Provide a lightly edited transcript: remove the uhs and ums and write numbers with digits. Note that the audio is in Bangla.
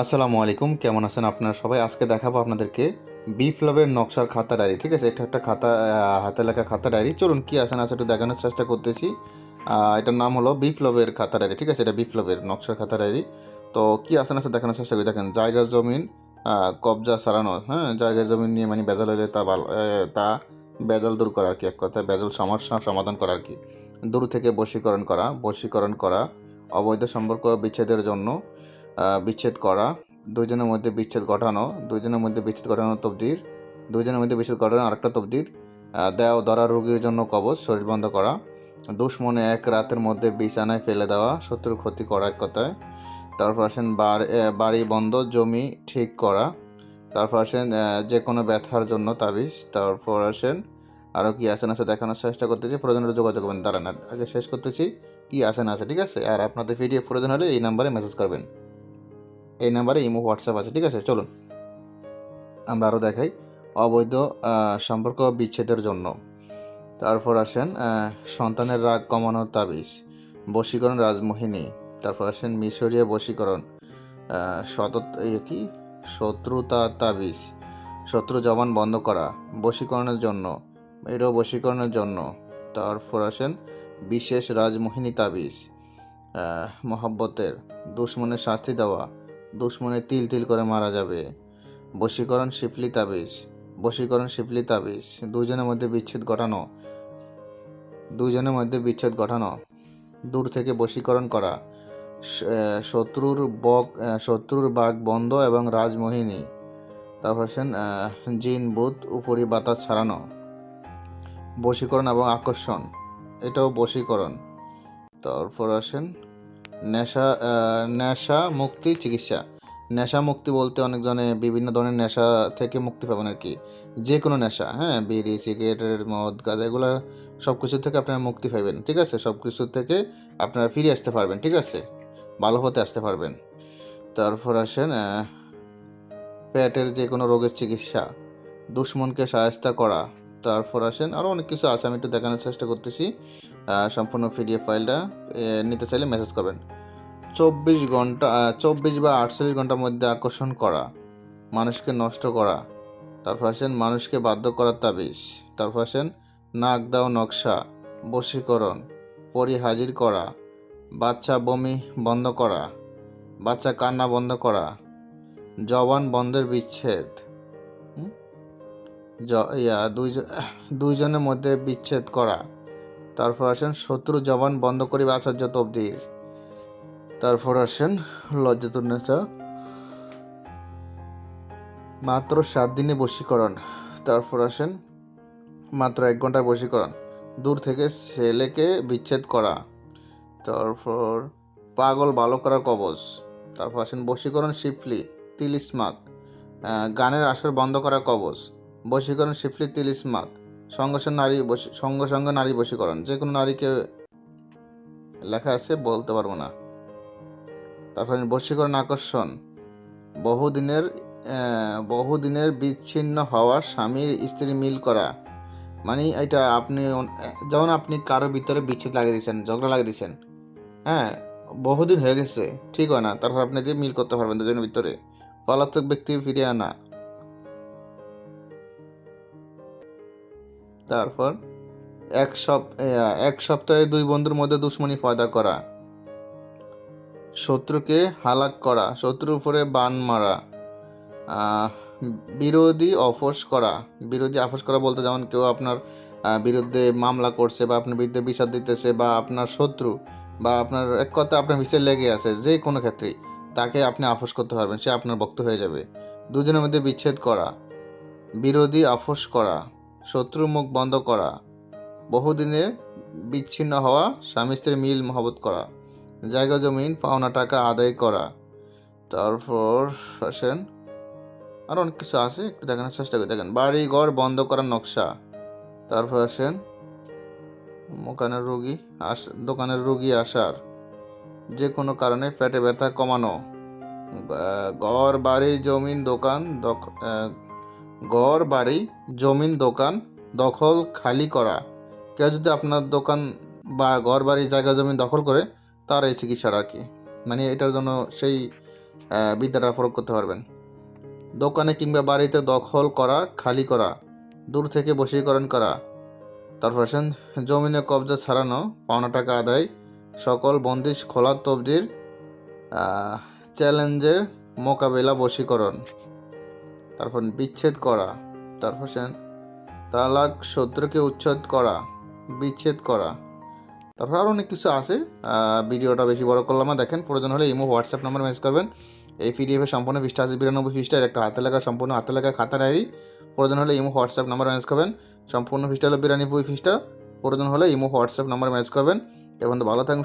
আসসালামু আলাইকুম, কেমন আছেন আপনারা সবাই? আজকে দেখাবো আপনাদেরকে বিপ্লবের নকশার খাতা ডায়েরি। ঠিক আছে, এটা একটা খাতা, হাতে লেখা খাতা ডায়েরি। চলুন কি আছে না আছে একটু দেখানোর চেষ্টা করতেছি। এটার নাম হলো বিপ্লবের খাতা ডায়েরি। ঠিক আছে, এটা বিপ্লবের নকশার খাতা ডায়েরি। তো কি আছে না আছে দেখানোর চেষ্টা করি। দেখেন, জায়গা জমিন কবজা সারানো, হ্যাঁ, জায়গা জমিন নিয়ে মানে বেজাল হলে তা ভালো, তা বেজাল দূর করা আর কি, এক কথায় বেজাল সমস্যা সমাধান করা আর কি। দূর থেকে বশীকরণ করা, অবৈধ সম্পর্ক বিচ্ছেদের জন্য বিচ্ছেদ করা, দুইজনের মধ্যে বিচ্ছেদ ঘটানো, দুইজনের মধ্যে বিচ্ছেদ ঘটানো তবদির, দুইজনের মধ্যে বিচ্ছেদ ঘটানো আরেকটা তবদির, দেও ধরা রোগীর জন্য কবচ, শরীর বন্ধ করা, দুশ্মনে এক রাতের মধ্যে বিছানায় ফেলে দেওয়া, শত্রুর ক্ষতি করা এক কথায়। তারপর আসেন বাড়ি বন্ধ, জমি ঠিক করা। তারপর আসেন যে কোনো ব্যথার জন্য তাবিজ। তারপর আসেন আরও কি আসেন আছে দেখানোর চেষ্টা করতেছি। প্রয়োজন হলে যোগাযোগ করবেন। দাঁড়ান, আগে শেষ করতেছি কি আসেন আছে। ঠিক আছে, আর আপনাদের পিডিএফ প্রয়োজন হলে এই নাম্বারে মেসেজ করবেন। এই নাম্বারে ইমো হোয়াটসঅ্যাপ আছে। ঠিক আছে, চলুন আমরা আরও দেখাই অবৈধ সম্পর্ক বিচ্ছেদের জন্য। তারপর আসেন সন্তানের রাগ কমানোর তাবিজ, বশীকরণ রাজমোহিনী। তারপর আসেন মিশরীয় বশীকরণ, কি শত্রুতা তাবিজ, শত্রু জবান বন্ধ করা, বশীকরণের জন্য, এটাও বশীকরণের জন্য। তারপর আসেন বিশেষ রাজমোহিনী তাবিজ, মহব্বতের, দুশ্মনের শাস্তি দেওয়া, দুশ্মনে তিল তিল করে মারা যাবে, বশীকরণ শিফলি তাবিজ, দুইজনের মধ্যে বিচ্ছেদ ঘটানো, দূর থেকে বশীকরণ করা, শত্রুর বাঘ বন্ধ এবং রাজমোহিনী। তারপর আসেন জিন ভূত উপরি বাতাস ছাড়ানো, বশীকরণ এবং আকর্ষণ, এটাও বশীকরণ। তারপর আসেন নেশা মুক্তি চিকিৎসা। নেশা মুক্তি বলতে অনেকজনে বিভিন্ন ধরনের নেশা থেকে মুক্তি পাবেন আর কি, যে কোনো নেশা, হ্যাঁ, বিড়ি সিগারেটের মদ গাঁজা এগুলো সব কিছু থেকে আপনারা মুক্তি পাবেন। ঠিক আছে, সব কিছু থেকে আপনারা ফিরে আসতে পারবেন। ঠিক আছে, ভালো হতে আসতে পারবেন। তারপর আসেন পেটের যে কোনো রোগের চিকিৎসা, দুশ্মনকে সাহায্য করা। তারপর আসেন আরও অনেক কিছু আছে, আমি একটু দেখানোর চেষ্টা করতেছি। সম্পূর্ণ পিডিএফ ফাইলটা নিতে চাইলে মেসেজ করবেন। 24 বা 48 ঘন্টার মধ্যে আকর্ষণ করা, মানুষকে নষ্ট করা। তারপর আসেন মানুষকে বাধ্য করার তাবিজ। তারপর আসেন নাক দাও নকশা, বশীকরণ, পরি হাজির করা, বাচ্চা বমি বন্ধ করা, বাচ্চা কান্না বন্ধ করা, জবান বন্ধের বিচ্ছেদ, দুইজনের মধ্যে বিচ্ছেদ করা। তারপর আসেন শত্রু জবান বন্ধ করিবে আচার্য তবদির। তারপর আসেন লজ্জাতুন্নেসা, মাত্র 7 দিনে বশীকরণ। তারপর আসেন মাত্র 1 ঘন্টায় বশীকরণ, দূর থেকে ছেলেকে বিচ্ছেদ করা। তারপর পাগল ভালো করার কবচ। তারপর আসেন বশীকরণ শিফলি তিলিস্মাত, গানের আসর বন্ধ করার কবচ, বশীকরণ শিফলি তিলিস্মাত, সঙ্গে সঙ্গে নারী বশীকরণ, যে কোনো নারীকে লেখা আছে বলতে পারবো না। তারপর বশীকরণ আকর্ষণ, বহুদিনের বিচ্ছিন্ন হওয়া স্বামীর স্ত্রী মিল করা। মানে এটা আপনি যেমন আপনি কারোর ভিতরে বিচ্ছেদ লাগিয়ে দিচ্ছেন, ঝগড়া লাগিয়ে দিচ্ছেন, হ্যাঁ, বহুদিন হয়ে গেছে, ঠিক হয় না, তারপর আপনি দিয়ে মিল করতে পারবেন দুজনের ভিতরে, পলাতক ব্যক্তি ফিরিয়ে আনা। তারপর এক সপ্তাহে 2 বন্ধুর মধ্যে দুশ্মনী পয়দা করা, শত্রুকে হালাক করা, শত্রুর উপরে বান মারা, বিরোধী অফোস করা বলতে যেমন কেউ আপনার বিরুদ্ধে মামলা করছে বা আপনার বিরুদ্ধে বিচার দিতেছে, বা আপনার শত্রু বা আপনার এক কথা আপনার বিচার লেগে আছে, যে কোনো ক্ষেত্রেই তাকে আপনি আপোষ করতে পারবেন, সে আপনার ভক্ত হয়ে যাবে। দুজনের মধ্যে বিচ্ছেদ করা, বিরোধী আপোষ করা, শত্রুর মুখ বন্ধ করা, বহুদিনে বিচ্ছিন্ন হওয়া স্বামী স্ত্রীর মিল মহব্বত করা, জায়গা জমিন পাওনা টাকা আদায় করা। তারপর আসেন আর অনেক কিছু আছে, একটু দেখানোর চেষ্টা করি। দেখেন বাড়ি ঘর বন্ধ করার নকশা। তারপর আসেন দোকানের রুগী আসার, যে কোনো কারণে পেটে ব্যথা কমানো, ঘর বাড়ি জমিন দোকান দখল খালি করা। কেউ যদি আপনার দোকান বা ঘর বাড়ি জায়গা জমিন দখল করে, তার এই চিকিৎসাটা আর কি, মানে এটার জন্য সেই বিদ্যাটা প্রয়োগ করতে পারবেন। দোকানে কিংবা বাড়িতে দখল করা, খালি করা, দূর থেকে বশীকরণ করা। তারপর আসেন জমিনে কবজা ছাড়ানো, পাওনা টাকা আদায়, সকল বন্দিশ খোলা তবজির, চ্যালেঞ্জের মোকাবেলা, বশীকরণ। তারপর বিচ্ছেদ করা। তারপর আসেন তালাক, শত্রুকে উচ্ছেদ করা, বিচ্ছেদ করা। তারপর আরও অনেক কিছু আছে। ভিডিওটা বেশি বড় করলাম না, দেখেন। প্রয়োজন হলে ইমো হোয়াটসঅ্যাপ নাম্বার মেসেজ করবেন। এই পিডিএফের সম্পূর্ণ পৃষ্ঠা আছে 92 পৃষ্ঠার, একটা হাতে লেখা সম্পূর্ণ হাতে লেখা খাতা ডায়েরি। প্রয়োজন হলে ইমো হোয়াটসঅ্যাপ নাম্বার মেসেজ করবেন। সম্পূর্ণ পৃষ্ঠা হলো 92 পৃষ্ঠা। প্রয়োজন হলে ইমো হোয়াটসঅ্যাপ নাম্বার মেসেজ করবেন। এবং ভালো থাকুন।